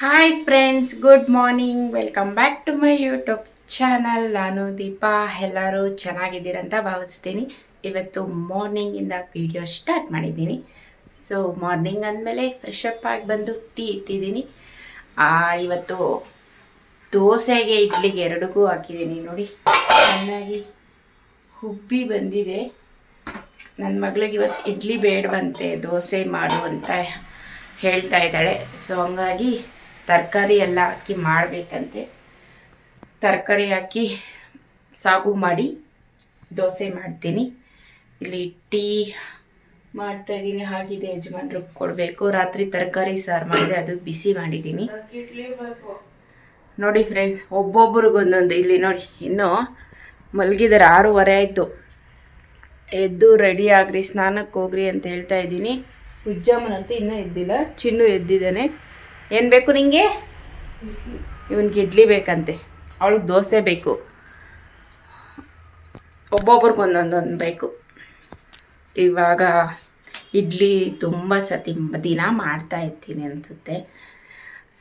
Hi friends, good morning. Welcome back to my YouTube channel. ನಾನು ದೀಪಾ. ಎಲ್ಲರೂ ಚೆನ್ನಾಗಿದ್ದೀರಂತ ಭಾವಿಸ್ತೀನಿ. ಇವತ್ತು ಮಾರ್ನಿಂಗಿಂದ ವಿಡಿಯೋ ಸ್ಟಾರ್ಟ್ ಮಾಡಿದ್ದೀನಿ. ಸೊ ಮಾರ್ನಿಂಗ್ ಅಂದಮೇಲೆ ಫ್ರೆಶ್ ಅಪ್ ಆಗಿ ಬಂದು ಟೀ ಇಟ್ಟಿದ್ದೀನಿ. ಇವತ್ತು ದೋಸೆಗೆ ಇಡ್ಲಿಗೆ ಎರಡಿಗೂ ಹಾಕಿದ್ದೀನಿ. ನೋಡಿ, ಚೆನ್ನಾಗಿ ಹುಬ್ಬಿ ಬಂದಿದೆ. ನನ್ನ ಮಗಳಿಗೆ ಇವತ್ತು ಇಡ್ಲಿ ಬೇಡವಂತೆ, ದೋಸೆ ಮಾಡು ಅಂತ ಹೇಳ್ತಾ ಇದ್ದಾಳೆ. ಸೊ ಹಂಗಾಗಿ ತರಕಾರಿ ಎಲ್ಲ ಹಾಕಿ ಮಾಡಬೇಕಂತೆ. ತರಕಾರಿ ಹಾಕಿ ಸಾಗು ಮಾಡಿ ದೋಸೆ ಮಾಡ್ತೀನಿ. ಇಲ್ಲಿ ಟೀ ಮಾಡ್ತಾಯಿದ್ದೀನಿ. ಹಾಗಿದೆ, ಯಜಮಾನ್ರಿಗೆ ಕೊಡಬೇಕು. ರಾತ್ರಿ ತರಕಾರಿ ಸಾರು ಮಾಡಿದೆ, ಅದು ಬಿಸಿ ಮಾಡಿದ್ದೀನಿ. ನೋಡಿ ಫ್ರೆಂಡ್ಸ್, ಒಬ್ಬೊಬ್ರಿಗೊಂದೊಂದು. ಇಲ್ಲಿ ನೋಡಿ, ಇನ್ನೂ ಮಲಗಿದ್ದಾರೆ. 6:30 ಆಯಿತು. ಎದ್ದು ರೆಡಿ ಆಗ್ರಿ, ಸ್ನಾನಕ್ಕೆ ಹೋಗ್ರಿ ಅಂತ ಹೇಳ್ತಾ ಇದ್ದೀನಿ. ಉಜ್ಜಮ್ಮನಂತೂ ಇನ್ನೂ ಎದ್ದಿಲ್ಲ. ಚಿನ್ನು ಎದ್ದಿದ್ದಾನೆ. ಏನು ಬೇಕು ನಿಂಗೆ? ಇವನಿಗೆ ಇಡ್ಲಿ ಬೇಕಂತೆ, ಅವಳಿಗೆ ದೋಸೆ ಬೇಕು. ಒಬ್ಬೊಬ್ರಿಗೊಂದೊಂದೊಂದು ಬೇಕು. ಇವಾಗ ಇಡ್ಲಿ ತುಂಬ ಸತಿ ದಿನ ಮಾಡ್ತಾ ಇರ್ತೀನಿ ಅನಿಸುತ್ತೆ.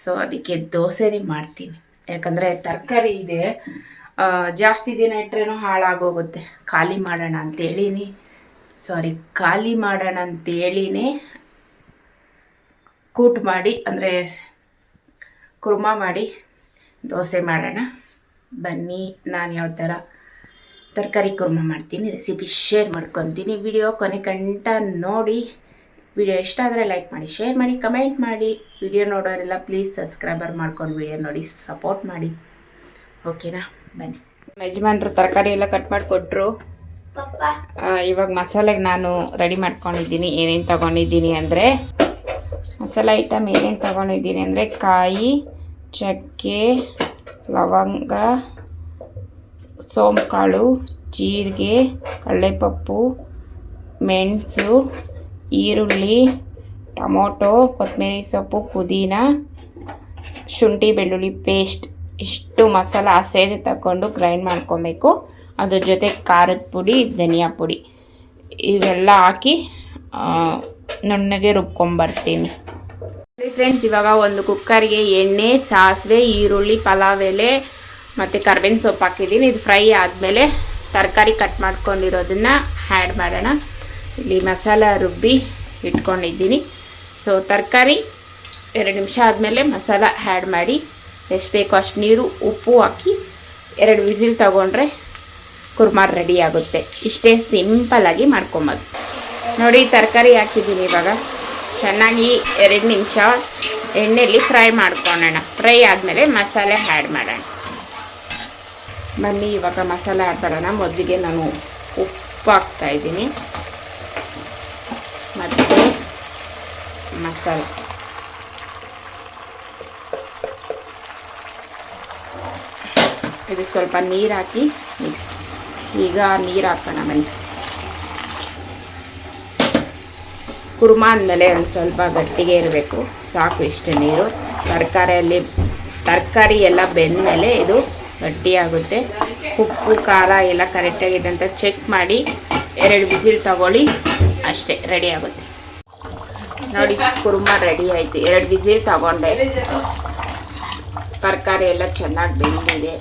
ಸೊ ಅದಕ್ಕೆ ದೋಸೆನೇ ಮಾಡ್ತೀನಿ. ಯಾಕಂದರೆ ತರಕಾರಿ ಇದೆ, ಜಾಸ್ತಿ ದಿನ ಇಟ್ಟರೇನೂ ಹಾಳಾಗೋಗುತ್ತೆ. ಖಾಲಿ ಮಾಡೋಣ ಅಂತೇಳಿನೇ ಕೂಟ್ ಮಾಡಿ, ಅಂದರೆ ಕುರ್ಮಾ ಮಾಡಿ ದೋಸೆ ಮಾಡೋಣ. ಬನ್ನಿ, ನಾನು ಯಾವ ಥರ ತರಕಾರಿ ಕುರ್ಮಾ ಮಾಡ್ತೀನಿ ರೆಸಿಪಿ ಶೇರ್ ಮಾಡ್ಕೊತೀನಿ. ವಿಡಿಯೋ ಕೊನೆ ಗಂಟ ನೋಡಿ. ವಿಡಿಯೋ ಇಷ್ಟ ಆದರೆ ಲೈಕ್ ಮಾಡಿ, ಶೇರ್ ಮಾಡಿ, ಕಮೆಂಟ್ ಮಾಡಿ. ವಿಡಿಯೋ ನೋಡೋರೆಲ್ಲ ಪ್ಲೀಸ್ ಸಬ್ಸ್ಕ್ರೈಬರ್ ಮಾಡ್ಕೊಂಡು ವಿಡಿಯೋ ನೋಡಿ ಸಪೋರ್ಟ್ ಮಾಡಿ. ಓಕೆನಾ? ಬನ್ನಿ. ಯಜಮಾನ್ರು ತರಕಾರಿ ಎಲ್ಲ ಕಟ್ ಮಾಡಿಕೊಟ್ರು. ಇವಾಗ ಮಸಾಲೆಗೆ ನಾನು ರೆಡಿ ಮಾಡ್ಕೊಂಡಿದ್ದೀನಿ. ಏನೇನು ತೊಗೊಂಡಿದ್ದೀನಿ ಅಂದರೆ, ಮಸಾಲೆ ಐಟಮ್ ಏನೇನು ತೊಗೊಂಡಿದ್ದೀನಿ ಅಂದರೆ, ಕಾಯಿ, ಚಕ್ಕೆ, ಲವಂಗ, ಸೋಂಕಾಳು, ಜೀರಿಗೆ, ಕಡಲೆಪಪ್ಪು, ಮೆಣಸು, ಈರುಳ್ಳಿ, ಟೊಮೊಟೊ, ಕೊತ್ತಂಬರಿ ಸೊಪ್ಪು, ಪುದೀನ, ಶುಂಠಿ ಬೆಳ್ಳುಳ್ಳಿ ಪೇಸ್ಟ್. ಇಷ್ಟು ಮಸಾಲ ಹಸೇದೆ ತಗೊಂಡು ಗ್ರೈಂಡ್ ಮಾಡ್ಕೊಬೇಕು. ಅದ್ರ ಜೊತೆ ಖಾರದ ಪುಡಿ, ಧನಿಯಾ ಪುಡಿ ಇವೆಲ್ಲ ಹಾಕಿ ನುಣ್ಣಗೆ ರುಬ್ಕೊಂಬರ್ತೀನಿ. ಫ್ರೆಂಡ್ಸ್, ಇವಾಗ ಒಂದು ಕುಕ್ಕರ್ಗೆ ಎಣ್ಣೆ, ಸಾಸಿವೆ, ಈರುಳ್ಳಿ, ಪಲಾವ್ ಎಲೆ ಮತ್ತು ಕರ್ಬೇವಿನ ಸೊಪ್ಪು ಹಾಕಿದ್ದೀನಿ. ಇದು ಫ್ರೈ ಆದಮೇಲೆ ತರಕಾರಿ ಕಟ್ ಮಾಡ್ಕೊಂಡಿರೋದನ್ನು ಆ್ಯಡ್ ಮಾಡೋಣ. ಇಲ್ಲಿ ಮಸಾಲ ರುಬ್ಬಿ ಇಟ್ಕೊಂಡಿದ್ದೀನಿ. ಸೊ ತರಕಾರಿ 2 ನಿಮಿಷ ಆದಮೇಲೆ ಮಸಾಲ ಆ್ಯಡ್ ಮಾಡಿ, ಎಷ್ಟು ಬೇಕೋ ಅಷ್ಟು ನೀರು, ಉಪ್ಪು ಹಾಕಿ 2 ವಿಸಿಲ್ ತಗೊಂಡ್ರೆ ಕುರ್ಮಾ ರೆಡಿ ಆಗುತ್ತೆ. ಇಷ್ಟೇ ಸಿಂಪಲ್ಲಾಗಿ ಮಾಡ್ಕೊಬೋದು. ನೋಡಿ, ತರಕಾರಿ ಹಾಕಿದ್ದೀನಿ. ಇವಾಗ ಚೆನ್ನಾಗಿ 2 ನಿಮಿಷ ಎಣ್ಣೆಯಲ್ಲಿ ಫ್ರೈ ಮಾಡ್ಕೊಳ್ಳೋಣ. ಫ್ರೈ ಆದಮೇಲೆ ಮಸಾಲೆ ಆ್ಯಡ್ ಮಾಡೋಣ. ಬನ್ನಿ, ಇವಾಗ ಮಸಾಲೆ ಆ್ಯಡ್ ಮಾಡೋಣ. ಮೊದಲಿಗೆ ನಾನು ಉಪ್ಪು ಹಾಕ್ತಾಯಿದ್ದೀನಿ ಮತ್ತು ಮಸಾಲೆ. ಇದಕ್ಕೆ ಸ್ವಲ್ಪ ನೀರು ಹಾಕಿ ಮಿಕ್ಸ್. ಈಗ ನೀರು ಹಾಕೋಣ. ಬನ್ನಿ. ಕುರ್ಮಾ ಅಂದಮೇಲೆ ಒಂದು ಸ್ವಲ್ಪ ಗಟ್ಟಿಗೆ ಇರಬೇಕು. ಸಾಕು, ಇಷ್ಟೇ ನೀರು. ತರಕಾರಿ ಎಲ್ಲ ಬೆಂದಮೇಲೆ ಇದು ಗಟ್ಟಿಯಾಗುತ್ತೆ. ಉಪ್ಪು ಖಾರ ಎಲ್ಲ ಕರೆಕ್ಟಾಗಿದೆ ಅಂತ ಚೆಕ್ ಮಾಡಿ 2 ವಿಸಿಲ್ ತಗೊಳ್ಳಿ, ಅಷ್ಟೇ, ರೆಡಿ ಆಗುತ್ತೆ. ನೋಡಿ, ಕುರ್ಮಾ ರೆಡಿ ಆಯಿತು. 2 ವಿಸಿಲ್ ತಗೊಂಡೆ. ತರಕಾರಿ ಎಲ್ಲ ಚೆನ್ನಾಗಿ ಬೆಂದಿದೆ.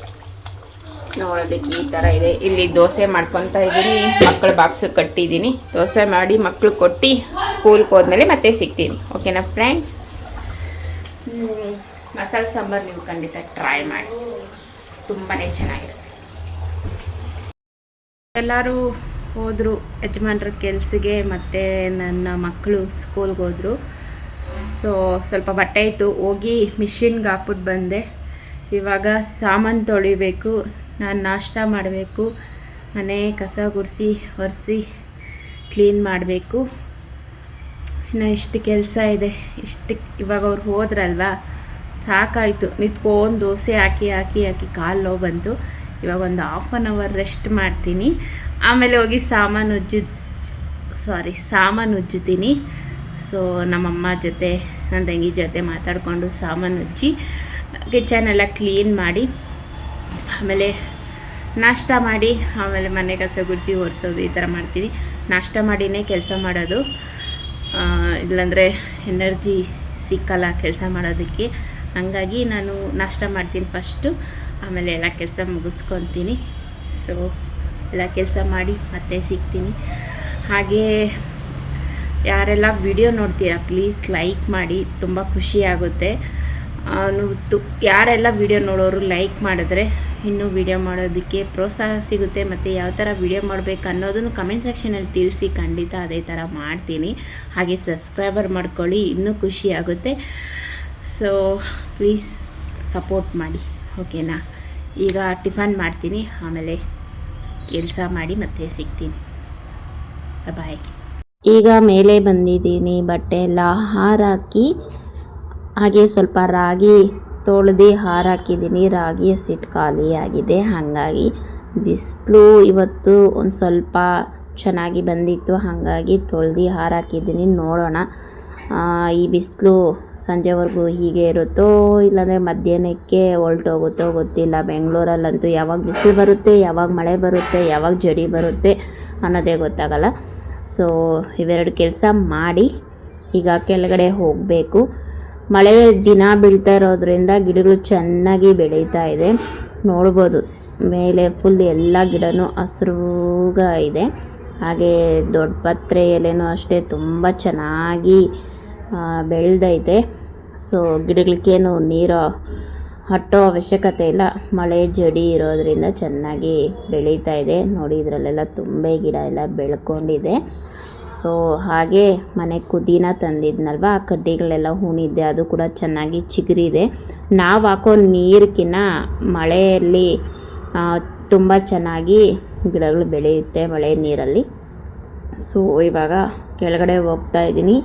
ನೋಡೋದಕ್ಕೆ ಈ ಥರ ಇದೆ. ಇಲ್ಲಿ ದೋಸೆ ಮಾಡ್ಕೊತಾ ಇದ್ದೀನಿ. ಮಕ್ಕಳ ಬಾಕ್ಸು ಕಟ್ಟಿದ್ದೀನಿ. ದೋಸೆ ಮಾಡಿ ಮಕ್ಕಳು ಕೊಟ್ಟು ಸ್ಕೂಲ್ಗೆ ಹೋದ್ಮೇಲೆ ಮತ್ತೆ ಸಿಗ್ತೀನಿ. ಓಕೆನಾ ಫ್ರೆಂಡ್ಸ್? ಮಸಾಲೆ ಸಾಂಬಾರು ನೀವು ಖಂಡಿತ ಟ್ರೈ ಮಾಡಿ, ತುಂಬಾ ಚೆನ್ನಾಗಿರುತ್ತೆ. ಎಲ್ಲರೂ ಹೋದರು ಯಜಮಾನ್ರ ಕೆಲಸಕ್ಕೆ, ಮತ್ತು ನನ್ನ ಮಕ್ಕಳು ಸ್ಕೂಲ್ಗೆ ಹೋದರು. ಸೊ ಸ್ವಲ್ಪ ಬಟ್ಟೆ ಇತ್ತು, ಹೋಗಿ ಮಿಷಿನ್ಗೆ ಹಾಕ್ಬಿಟ್ಟು ಬಂದೆ. ಇವಾಗ ಸಾಮಾನು ತೊಳಿಬೇಕು, ನಾನು ನಾಷ್ಟ ಮಾಡಬೇಕು, ಮನೆ ಕಸ ಗುಡಿಸಿ ಒರೆಸಿ ಕ್ಲೀನ್ ಮಾಡಬೇಕು. ಇನ್ನು ಇಷ್ಟು ಕೆಲಸ ಇದೆ. ಇವಾಗ ಅವ್ರು ಹೋದ್ರಲ್ವ, ಸಾಕಾಯಿತು. ನಿಂತ್ಕೊಂಡು ದೋಸೆ ಹಾಕಿ ಕಾಲು ನೋವು ಬಂತು. ಇವಾಗ ಒಂದು 1/2 ಅವರ್ ರೆಸ್ಟ್ ಮಾಡ್ತೀನಿ. ಆಮೇಲೆ ಹೋಗಿ ಸಾಮಾನು ಉಜ್ಜುತ್ತೀನಿ. ಸೊ ನಮ್ಮಮ್ಮ ಜೊತೆ, ನನ್ನ ತಂಗಿ ಜೊತೆ ಮಾತಾಡಿಕೊಂಡು ಸಾಮಾನು ಉಜ್ಜಿ ಕಿಚನೆಲ್ಲ ಕ್ಲೀನ್ ಮಾಡಿ, ಆಮೇಲೆ ನಾಷ್ಟ ಮಾಡಿ, ಆಮೇಲೆ ಮನೆ ಕಸ ಗುಡಿಸಿ ಒರೆಸೋದು, ಈ ಥರ ಮಾಡ್ತೀನಿ. ನಾಷ್ಟ ಮಾಡಿನೇ ಕೆಲಸ ಮಾಡೋದು, ಇಲ್ಲಾಂದರೆ ಎನರ್ಜಿ ಸಿಕ್ಕಲ್ಲ ಕೆಲಸ ಮಾಡೋದಕ್ಕೆ. ಹಂಗಾಗಿ ನಾನು ನಾಷ್ಟ ಮಾಡ್ತೀನಿ ಫಸ್ಟು, ಆಮೇಲೆ ಎಲ್ಲ ಕೆಲಸ ಮುಗಿಸ್ಕೊತೀನಿ. ಸೊ ಎಲ್ಲ ಕೆಲಸ ಮಾಡಿ ಮತ್ತೆ ಸಿಗ್ತೀನಿ. ಹಾಗೇ ಯಾರೆಲ್ಲ ವಿಡಿಯೋ ನೋಡ್ತೀರಾ ಪ್ಲೀಸ್ ಲೈಕ್ ಮಾಡಿ, ತುಂಬ ಖುಷಿಯಾಗುತ್ತೆ. ಯಾರೆಲ್ಲ ವಿಡಿಯೋ ನೋಡೋರು ಲೈಕ್ ಮಾಡಿದ್ರೆ ಇನ್ನೂ ವಿಡಿಯೋ ಮಾಡೋದಕ್ಕೆ ಪ್ರೋತ್ಸಾಹ ಸಿಗುತ್ತೆ. ಮತ್ತು ಯಾವ ಥರ ವಿಡಿಯೋ ಮಾಡಬೇಕು ಅನ್ನೋದನ್ನು ಕಮೆಂಟ್ ಸೆಕ್ಷನಲ್ಲಿ ತಿಳಿಸಿ, ಖಂಡಿತ ಅದೇ ಥರ ಮಾಡ್ತೀನಿ. ಹಾಗೆ ಸಬ್ಸ್ಕ್ರೈಬರ್ ಮಾಡ್ಕೊಳ್ಳಿ, ಇನ್ನೂ ಖುಷಿಯಾಗುತ್ತೆ. ಸೊ ಪ್ಲೀಸ್ ಸಪೋರ್ಟ್ ಮಾಡಿ, ಓಕೆನಾ? ಈಗ ಟಿಫನ್ ಮಾಡ್ತೀನಿ, ಆಮೇಲೆ ಕೆಲಸ ಮಾಡಿ ಮತ್ತೆ ಸಿಗ್ತೀನಿ. ಬಾಯ್. ಈಗ ಮೇಲೆ ಬಂದಿದ್ದೀನಿ, ಬಟ್ಟೆ ಎಲ್ಲ ಹಾರಾಕಿ, ಹಾಗೆ ಸ್ವಲ್ಪ ರಾಗಿ ತೊಳೆದು ಹಾರಾಕಿದ್ದೀನಿ. ರಾಗಿ ಹಸಿಟ್ಟು ಖಾಲಿಯಾಗಿದೆ, ಹಾಗಾಗಿ ಬಿಸಿಲು ಇವತ್ತು ಒಂದು ಸ್ವಲ್ಪ ಚೆನ್ನಾಗಿ ಬಂದಿತ್ತು, ಹಾಗಾಗಿ ತೊಳೆದು ಹಾರಾಕಿದ್ದೀನಿ. ನೋಡೋಣ ಈ ಬಿಸಿಲು ಸಂಜೆವರೆಗೂ ಹೀಗೆ ಇರುತ್ತೋ ಇಲ್ಲಾಂದರೆ ಮಧ್ಯಾಹ್ನಕ್ಕೆ ಹೊರಟೋಗುತ್ತೋ ಗೊತ್ತಿಲ್ಲ. ಬೆಂಗಳೂರಲ್ಲಂತೂ ಯಾವಾಗ ಬಿಸಿಲು ಬರುತ್ತೆ, ಯಾವಾಗ ಮಳೆ ಬರುತ್ತೆ, ಯಾವಾಗ ಜಡಿ ಬರುತ್ತೆ ಅನ್ನೋದೇ ಗೊತ್ತಾಗಲ್ಲ. ಸೊ ಇವೆರಡು ಕೆಲಸ ಮಾಡಿ ಈಗ ಕೆಳಗಡೆ ಹೋಗಬೇಕು. ಮಳೆ ದಿನ ಬೀಳ್ತಾ ಇರೋದ್ರಿಂದ ಗಿಡಗಳು ಚೆನ್ನಾಗಿ ಬೆಳೀತಾ ಇದೆ. ನೋಡ್ಬೋದು ಮೇಲೆ ಫುಲ್ ಎಲ್ಲ ಗಿಡನೂ ಹಸ್ರೂಗ ಇದೆ. ಹಾಗೆ ದೊಡ್ಡ ಪತ್ರೆ ಎಲೆನೂ ಅಷ್ಟೇ ತುಂಬ ಚೆನ್ನಾಗಿ ಬೆಳೆದೈತೆ. ಸೊ ಗಿಡಗಳಿಗೇನು ನೀರು ಹಟ್ಟೋ ಅವಶ್ಯಕತೆ ಇಲ್ಲ, ಮಳೆ ಜಡಿ ಇರೋದ್ರಿಂದ ಚೆನ್ನಾಗಿ ಬೆಳೀತಾ ಇದೆ. ನೋಡಿ ಇದರಲ್ಲೆಲ್ಲ ತುಂಬೆ ಗಿಡ ಎಲ್ಲ ಬೆಳ್ಕೊಂಡಿದೆ. ಸೊ ಹಾಗೆ ಮನೆ ಕುದೀನ ತಂದಿದ್ನಲ್ವ, ಆ ಕಡ್ಡಿಗಳೆಲ್ಲ ಹೂಣಿದ್ದೆ, ಅದು ಕೂಡ ಚೆನ್ನಾಗಿ ಚಿಗುರಿದೆ. ನಾವು ಹಾಕೋ ನೀರಿಗಿನ್ನ ಮಳೆಯಲ್ಲಿ ತುಂಬ ಚೆನ್ನಾಗಿ ಗಿಡಗಳು ಬೆಳೆಯುತ್ತೆ ಮಳೆ ನೀರಲ್ಲಿ. ಸೊ ಇವಾಗ ಕೆಳಗಡೆ ಹೋಗ್ತಾ ಇದ್ದೀನಿ.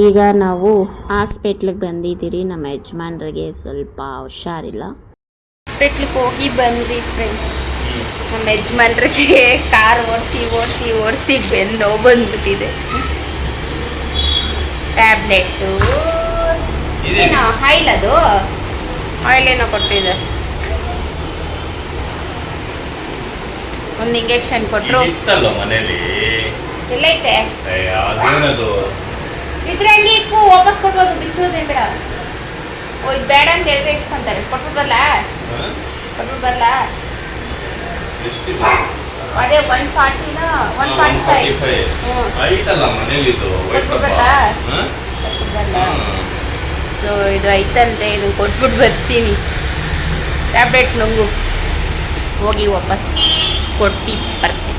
ಈಗ ನಾವು ಹಾಸ್ಪಿಟ್ಲಿಗೆ ಬಂದಿದ್ದೀರಿ. ನಮ್ಮ ಯಜಮಾನ್ರಿಗೆ ಸ್ವಲ್ಪ ಹುಷಾರಿಲ್ಲ. ಹಾಸ್ಪಿಟ್ಲಿಗೆ ಹೋಗಿ ಬಂದ್ವಿ ಫ್ರೆಂಡ್ಸ್. ನಮ್ಮ ಯಜಮಾನ್ರಿಗೆ ಕಾರ್ ಓಡಿಸಿ ಬೆಂದು ಬಂದ್ಬಿಟ್ಟಿದೆ. ಟ್ಯಾಬ್ಲೆಟ್ಟು ಏನೋ ಆಯಿಲ್, ಅದು ಆಯಿಲ್ ಏನೋ ಕೊಟ್ಟಿದೆ. ಒಂದು ಇಂಜೆಕ್ಷನ್ ಕೊಟ್ಟರು. ಎಲ್ಲೈತೆ ಇದ್ರೆ ಹಂಗೆ ಇಕ್ಕು, ವಾಪಸ್ ಕೊಡ್ಬೋದು, ಬಿಚ್ಚೋದೇ ಬೇಡ. ಓ ಇದು ಬೇಡ ಅಂತ ಹೇಳಿದ್ರೆ ಇಸ್ಕೊಂತಾರೆ. ಕೊಟ್ಬಿಟ್ಟು ಬರಲ್ಲ ಅದೇ 140ನ 145 ಸೊ ಇದು ಐತಂತೆ, ಇದನ್ನು ಕೊಟ್ಬಿಟ್ಟು ಬರ್ತೀನಿ. ಟ್ಯಾಬ್ಲೆಟ್ ನುಂಗು, ಹೋಗಿ ವಾಪಸ್ ಕೊಟ್ಟು ಬರ್ತೀನಿ.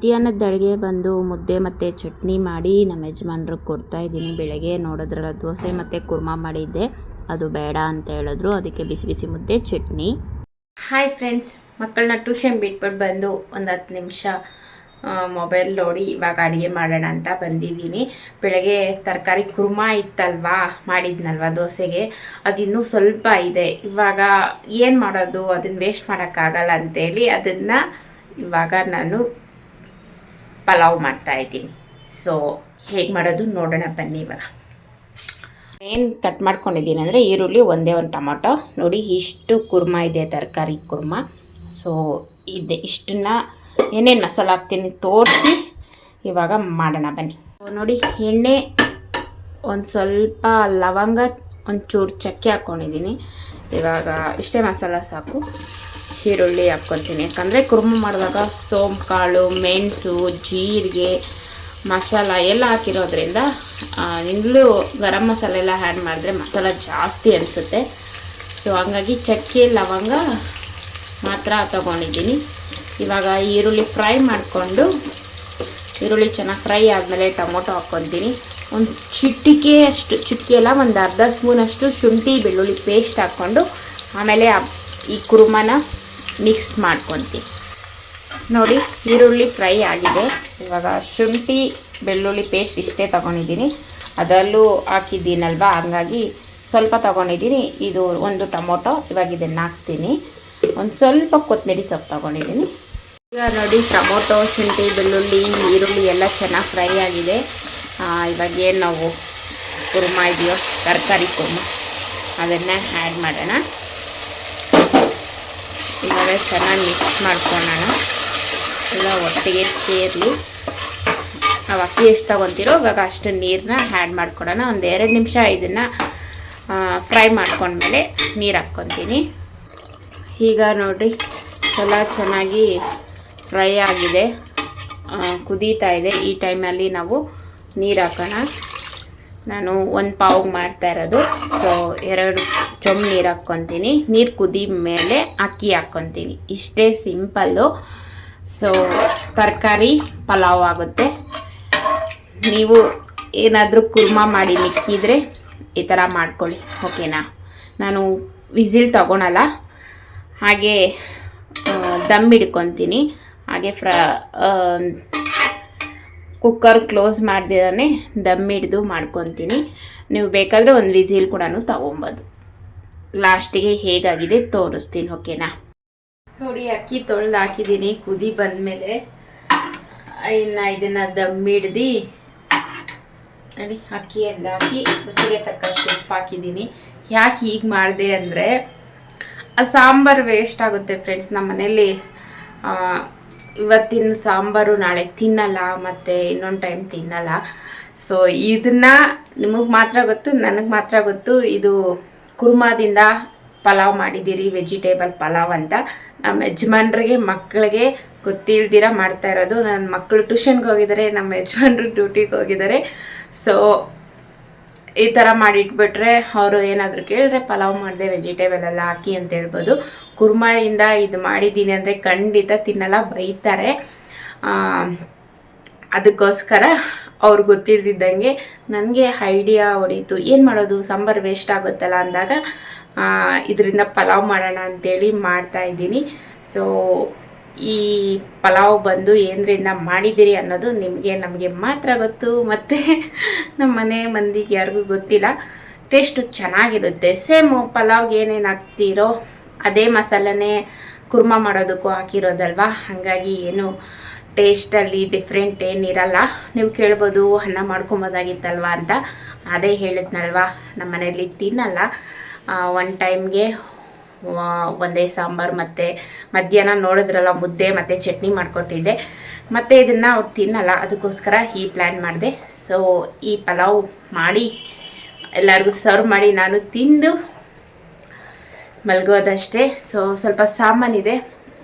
ಮಧ್ಯಾಹ್ನದ ಅಡುಗೆ ಬಂದು ಮುದ್ದೆ ಮತ್ತು ಚಟ್ನಿ ಮಾಡಿ ನಮ್ಮ ಯಜಮಾನ್ರಿಗೆ ಕೊಡ್ತಾಯಿದ್ದೀನಿ. ಬೆಳಗ್ಗೆ ನೋಡಿದ್ರಲ್ಲ ದೋಸೆ ಮತ್ತು ಕುರ್ಮಾ ಮಾಡಿದ್ದೆ, ಅದು ಬೇಡ ಅಂತ ಹೇಳಿದ್ರು, ಅದಕ್ಕೆ ಬಿಸಿ ಬಿಸಿ ಮುದ್ದೆ ಚಟ್ನಿ. ಹಾಯ್ ಫ್ರೆಂಡ್ಸ್, ಮಕ್ಕಳನ್ನ ಟ್ಯೂಷನ್ ಬಿಟ್ಬಿಟ್ಟು ಬಂದು ಒಂದು 10 ನಿಮಿಷ ಮೊಬೈಲ್ ನೋಡಿ ಇವಾಗ ಅಡುಗೆ ಮಾಡೋಣ ಅಂತ ಬಂದಿದ್ದೀನಿ. ಬೆಳಗ್ಗೆ ತರಕಾರಿ ಕುರ್ಮಾ ಇತ್ತಲ್ವಾ, ಮಾಡಿದ್ನಲ್ವ ದೋಸೆಗೆ, ಅದಿನ್ನೂ ಸ್ವಲ್ಪ ಇದೆ. ಇವಾಗ ಏನು ಮಾಡೋದು, ಅದನ್ನು ವೇಸ್ಟ್ ಮಾಡೋಕ್ಕಾಗಲ್ಲ ಅಂತೇಳಿ ಅದನ್ನು ಇವಾಗ ನಾನು ಪಲಾವ್ ಮಾಡ್ತಾಯಿದ್ದೀನಿ. ಸೊ ಹೇಗೆ ಮಾಡೋದು ನೋಡೋಣ ಬನ್ನಿ. ಇವಾಗ ಏನು ಕಟ್ ಮಾಡ್ಕೊಂಡಿದ್ದೀನಿ ಅಂದರೆ ಈರುಳ್ಳಿ, ಒಂದೇ ಒಂದು ಟೊಮೊಟೊ, ನೋಡಿ ಇಷ್ಟು ಕುರ್ಮಾ ಇದೆ, ತರಕಾರಿ ಕುರ್ಮಾ. ಸೊ ಇದೆ, ಇಷ್ಟನ್ನು ಏನೇನು ಮಸಾಲೆ ಹಾಕ್ತೀನಿ ತೋರಿಸಿ ಇವಾಗ ಮಾಡೋಣ ಬನ್ನಿ. ನೋಡಿ ಎಣ್ಣೆ, ಒಂದು ಸ್ವಲ್ಪ ಲವಂಗ, ಒಂಚೂರು ಚಕ್ಕೆ ಹಾಕ್ಕೊಂಡಿದ್ದೀನಿ. ಇವಾಗ ಇಷ್ಟೇ ಮಸಾಲ ಸಾಕು. ಈರುಳ್ಳಿ ಹಾಕ್ಕೊತೀನಿ, ಯಾಕಂದರೆ ಕುರ್ಮಾ ಮಾಡಿದಾಗ ಸೋಂಪು ಕಾಳು, ಮೆಣಸು, ಜೀರಿಗೆ, ಮಸಾಲ ಎಲ್ಲ ಹಾಕಿರೋದ್ರಿಂದ ಇನ್ನೂ ಗರಂ ಮಸಾಲೆ ಎಲ್ಲ ಆ್ಯಡ್ ಮಾಡಿದ್ರೆ ಮಸಾಲ ಜಾಸ್ತಿ ಅನಿಸುತ್ತೆ. ಸೊ ಹಂಗಾಗಿ ಚಕ್ಕೆ ಲವಂಗ ಮಾತ್ರ ತೊಗೊಂಡಿದ್ದೀನಿ. ಇವಾಗ ಈರುಳ್ಳಿ ಫ್ರೈ ಮಾಡಿಕೊಂಡು, ಈರುಳ್ಳಿ ಚೆನ್ನಾಗಿ ಫ್ರೈ ಆದಮೇಲೆ ಟೊಮೊಟೊ ಹಾಕ್ಕೊತೀನಿ. ಒಂದು ಚಿಟಿಕೆ ಅಷ್ಟು, ಚಿಟಿಕೆ ಎಲ್ಲ ಒಂದು ಅರ್ಧ ಸ್ಪೂನಷ್ಟು ಶುಂಠಿ ಬೆಳ್ಳುಳ್ಳಿ ಪೇಸ್ಟ್ ಹಾಕ್ಕೊಂಡು ಆಮೇಲೆ ಈ ಕುರ್ಮನ ಮಿಕ್ಸ್ ಮಾಡ್ಕೊತೀನಿ. ನೋಡಿ ಈರುಳ್ಳಿ ಫ್ರೈ ಆಗಿದೆ. ಇವಾಗ ಶುಂಠಿ ಬೆಳ್ಳುಳ್ಳಿ ಪೇಸ್ಟ್ ಇಷ್ಟೇ ತೊಗೊಂಡಿದ್ದೀನಿ, ಅದರಲ್ಲೂ ಹಾಕಿದ್ದೀನಲ್ವ, ಹಂಗಾಗಿ ಸ್ವಲ್ಪ ತೊಗೊಂಡಿದ್ದೀನಿ. ಇದು ಒಂದು ಟೊಮೊಟೊ, ಇವಾಗ ಇದನ್ನು ಹಾಕ್ತೀನಿ. ಒಂದು ಸ್ವಲ್ಪ ಕೊತ್ತಂಬರಿ ಸೊಪ್ಪು ತೊಗೊಂಡಿದ್ದೀನಿ. ಈಗ ನೋಡಿ ಟೊಮೊಟೊ, ಶುಂಠಿ, ಬೆಳ್ಳುಳ್ಳಿ, ಈರುಳ್ಳಿ ಎಲ್ಲ ಚೆನ್ನಾಗಿ ಫ್ರೈ ಆಗಿದೆ. ಇವಾಗ ಏನು ನಾವು ಕುರ್ಮಾ ಇದೆಯೋ ತರಕಾರಿ ಕುರ್ಮಾ, ಅದನ್ನು ಆ್ಯಡ್ ಮಾಡೋಣ. ಇವಾಗ ಚೆನ್ನಾಗಿ ಮಿಕ್ಸ್ ಮಾಡ್ಕೊಳ್ಳೋಣ, ಎಲ್ಲ ಒಟ್ಟಿಗೆ ಸೇರಲಿ. ನಾವು ಅಕ್ಕಿ ಎಷ್ಟು ತೊಗೊತೀರೋ ಇವಾಗ ಅಷ್ಟು ನೀರನ್ನ ಆ್ಯಡ್ ಮಾಡ್ಕೊಳ್ಳೋಣ. ಒಂದು 2 ನಿಮಿಷ ಇದನ್ನು ಫ್ರೈ ಮಾಡ್ಕೊಂಡ್ಮೇಲೆ ನೀರು ಹಾಕ್ಕೊತೀನಿ. ಈಗ ನೋಡಿರಿ ಎಲ್ಲ ಚೆನ್ನಾಗಿ ಫ್ರೈ ಆಗಿದೆ, ಕುದೀತಾ ಇದೆ. ಈ ಟೈಮಲ್ಲಿ ನಾವು ನೀರು ಹಾಕೋಣ. ನಾನು 1 ಪಾವ್ ಮಾಡ್ತಾ ಇರೋದು, ಸೊ 2 ಚೊಂಬು ನೀರು ಹಾಕ್ಕೊತೀನಿ. ನೀರು ಕುದಿ ಮೇಲೆ ಅಕ್ಕಿ ಹಾಕ್ಕೊತೀನಿ. ಇಷ್ಟೇ ಸಿಂಪಲ್ಲು. ಸೊ ತರಕಾರಿ ಪಲಾವ್ ಆಗುತ್ತೆ. ನೀವು ಏನಾದರೂ ಕುರ್ಮಾ ಮಾಡಿ ಮಿಕ್ಕಿದ್ರೆ ಈ ಥರ ಮಾಡ್ಕೊಳ್ಳಿ, ಓಕೆನಾ. ನಾನು ವಿಸಿಲ್ ತಗೊಳಲ್ಲ, ಹಾಗೆ ದಮ್ ಹಿಡ್ಕೊತೀನಿ. ಹಾಗೆ ಕುಕ್ಕರ್ ಕ್ಲೋಸ್ ಮಾಡ್ದಿರೇ ದಮ್ ಹಿಡ್ದು ಮಾಡ್ಕೊತೀನಿ. ನೀವು ಬೇಕಾದರೆ 1 ವಿಸಿಲ್ ಕೂಡ ತೊಗೊಬೋದು. ಲಾಸ್ಟಿಗೆ ಹೇಗಾಗಿದೆ ತೋರಿಸ್ತೀನಿ, ಓಕೆನಾ. ನೋಡಿ, ಅಕ್ಕಿ ತೊಳೆದು ಹಾಕಿದ್ದೀನಿ. ಕುದಿ ಬಂದಮೇಲೆ ಇನ್ನು ಇದನ್ನು ದಮ್ ಹಿಡ್ದು ನೋಡಿ ಅಕ್ಕಿ ಎಲ್ಲ ಹಾಕಿ ರುಚಿಗೆ ತಕ್ಕಷ್ಟು ಉಪ್ಪು ಹಾಕಿದ್ದೀನಿ. ಯಾಕೆ ಹೀಗೆ ಮಾಡಿದೆ ಅಂದರೆ ಆ ಸಾಂಬಾರು ವೇಸ್ಟ್ ಆಗುತ್ತೆ ಫ್ರೆಂಡ್ಸ್. ನಮ್ಮ ಮನೇಲಿ ಇವತ್ತಿನ ಸಾಂಬಾರು ನಾಳೆ ತಿನ್ನಲ್ಲ, ಮತ್ತು ಇನ್ನೊಂದು ಟೈಮ್ ತಿನ್ನಲ್ಲ. ಸೊ ಇದನ್ನು ನಿಮಗೆ ಮಾತ್ರ ಗೊತ್ತು, ನನಗೆ ಮಾತ್ರ ಗೊತ್ತು. ಇದು ಕುರ್ಮಾದಿಂದ ಪಲಾವ್ ಮಾಡಿದ್ದೀರಿ, ವೆಜಿಟೇಬಲ್ ಪಲಾವ್ ಅಂತ. ನಮ್ಮ ಯಜಮಾನ್ರಿಗೆ ಮಕ್ಕಳಿಗೆ ಗೊತ್ತಿಲ್ದಿರ ಮಾಡ್ತಾ ಇರೋದು. ನನ್ನ ಮಕ್ಕಳು ಟ್ಯೂಷನ್ಗೆ ಹೋಗಿದ್ದಾರೆ, ನಮ್ಮ ಯಜಮಾನ್ರು ಡ್ಯೂಟಿಗೆ ಹೋಗಿದ್ದಾರೆ. ಸೊ ಈ ಥರ ಮಾಡಿಟ್ಬಿಟ್ರೆ ಅವರು ಏನಾದರೂ ಕೇಳಿದ್ರೆ ಪಲಾವ್ ಮಾಡಿದೆ ವೆಜಿಟೇಬಲ್ ಎಲ್ಲ ಹಾಕಿ ಅಂತ ಹೇಳ್ಬೋದು. ಕುರ್ಮಾಯಿಂದ ಇದು ಮಾಡಿದ್ದೀನಿ ಅಂದರೆ ಖಂಡಿತ ತಿನ್ನಲ್ಲ, ಬೈತಾರೆ. ಅದಕ್ಕೋಸ್ಕರ ಅವ್ರು ಗೊತ್ತಿದ್ದಂಗೆ ನನಗೆ ಐಡಿಯಾ ಹೊಡೀತು. ಏನು ಮಾಡೋದು, ಸಾಂಬಾರು ವೇಸ್ಟ್ ಆಗುತ್ತಲ್ಲ ಅಂದಾಗ ಇದರಿಂದ ಪಲಾವ್ ಮಾಡೋಣ ಅಂತೇಳಿ ಮಾಡ್ತಾಯಿದ್ದೀನಿ. ಸೊ ಈ ಪಲಾವ್ ಬಂದು ಏನರಿಂದ ಮಾಡಿದ್ದೀರಿ ಅನ್ನೋದು ನಮಗೆ ಮಾತ್ರ ಗೊತ್ತು, ಮತ್ತು ನಮ್ಮ ಮನೆ ಮಂದಿಗೆ ಯಾರಿಗೂ ಗೊತ್ತಿಲ್ಲ. ಟೇಸ್ಟು ಚೆನ್ನಾಗಿರುತ್ತೆ. ಸೇಮು ಪಲಾವ್ಗೆ ಏನೇನು ಹಾಕ್ತೀರೋ ಅದೇ ಮಸಾಲನೇ ಕುರ್ಮಾ ಮಾಡೋದಕ್ಕೂ ಹಾಕಿರೋದಲ್ವ, ಹಾಗಾಗಿ ಏನು ಟೇಸ್ಟಲ್ಲಿ ಡಿಫ್ರೆಂಟ್ ಏನಿರಲ್ಲ. ನೀವು ಕೇಳ್ಬೋದು ಅನ್ನ ಮಾಡ್ಕೊಬೋದಾಗಿತ್ತಲ್ವ ಅಂತ. ಅದೇ ಹೇಳಿದ್ನಲ್ವ, ನಮ್ಮ ಮನೆಯಲ್ಲಿ ತಿನ್ನಲ್ಲ. 1 ಟೈಮ್ಗೆ ಒಂದೇ ಸಾಂಬಾರು, ಮತ್ತು ಮಧ್ಯಾಹ್ನ ನೋಡಿದ್ರಲ್ಲ ಮುದ್ದೆ ಮತ್ತು ಚಟ್ನಿ ಮಾಡಿಕೊಟ್ಟಿದ್ದೆ. ಮತ್ತು ಇದನ್ನು ಅವ್ರು ತಿನ್ನಲ್ಲ, ಅದಕ್ಕೋಸ್ಕರ ಈ ಪ್ಲ್ಯಾನ್ ಮಾಡಿದೆ. ಸೊ ಈ ಪಲಾವ್ ಮಾಡಿ ಎಲ್ಲರಿಗೂ ಸರ್ವ್ ಮಾಡಿ ನಾನು ತಿಂದು ಮಲಗೋದಷ್ಟೇ. ಸೊ ಸ್ವಲ್ಪ ಸಾಮಾನಿದೆ,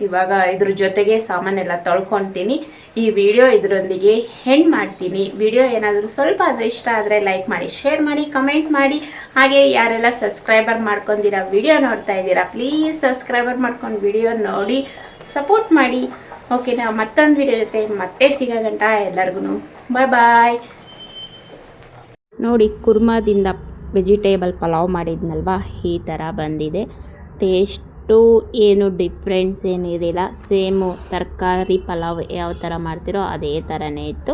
ಇವಾಗ ಇದ್ರ ಜೊತೆಗೆ ಸಾಮಾನೆಲ್ಲ ತೊಳ್ಕೊತೀನಿ. ಈ ವಿಡಿಯೋ ಇದರೊಂದಿಗೆ ಎಂಡ್ ಮಾಡ್ತೀನಿ. ವಿಡಿಯೋ ಏನಾದರೂ ಸ್ವಲ್ಪ ಆದರೆ ಇಷ್ಟ ಆದರೆ ಲೈಕ್ ಮಾಡಿ, ಶೇರ್ ಮಾಡಿ, ಕಮೆಂಟ್ ಮಾಡಿ. ಹಾಗೆ ಯಾರೆಲ್ಲ ಸಬ್ಸ್ಕ್ರೈಬರ್ ಮಾಡ್ಕೊಂಡಿರ ವಿಡಿಯೋ ನೋಡ್ತಾ ಇದ್ದೀರಾ, ಪ್ಲೀಸ್ ಸಬ್ಸ್ಕ್ರೈಬರ್ ಮಾಡ್ಕೊಂಡು ವಿಡಿಯೋ ನೋಡಿ ಸಪೋರ್ಟ್ ಮಾಡಿ, ಓಕೆನಾ. ಮತ್ತೊಂದು ವಿಡಿಯೋ ಜೊತೆ ಮತ್ತೆ ಸಿಗೋಗಂಟ ಎಲ್ಲರಿಗೂ ಬಾಯ್ ಬಾಯ್. ನೋಡಿ, ಕುರ್ಮಾದಿಂದ ವೆಜಿಟೇಬಲ್ ಪಲಾವ್ ಮಾಡಿದ್ನಲ್ವ, ಈ ಥರ ಬಂದಿದೆ. ಟೇಸ್ಟು ಏನು ಡಿಫ್ರೆನ್ಸ್ ಏನಿರಲಿಲ್ಲ, ಸೇಮು ತರಕಾರಿ ಪಲಾವ್ ಯಾವ ಥರ ಮಾಡ್ತೀರೋ ಅದೇ ಥರನೇ ಇತ್ತು.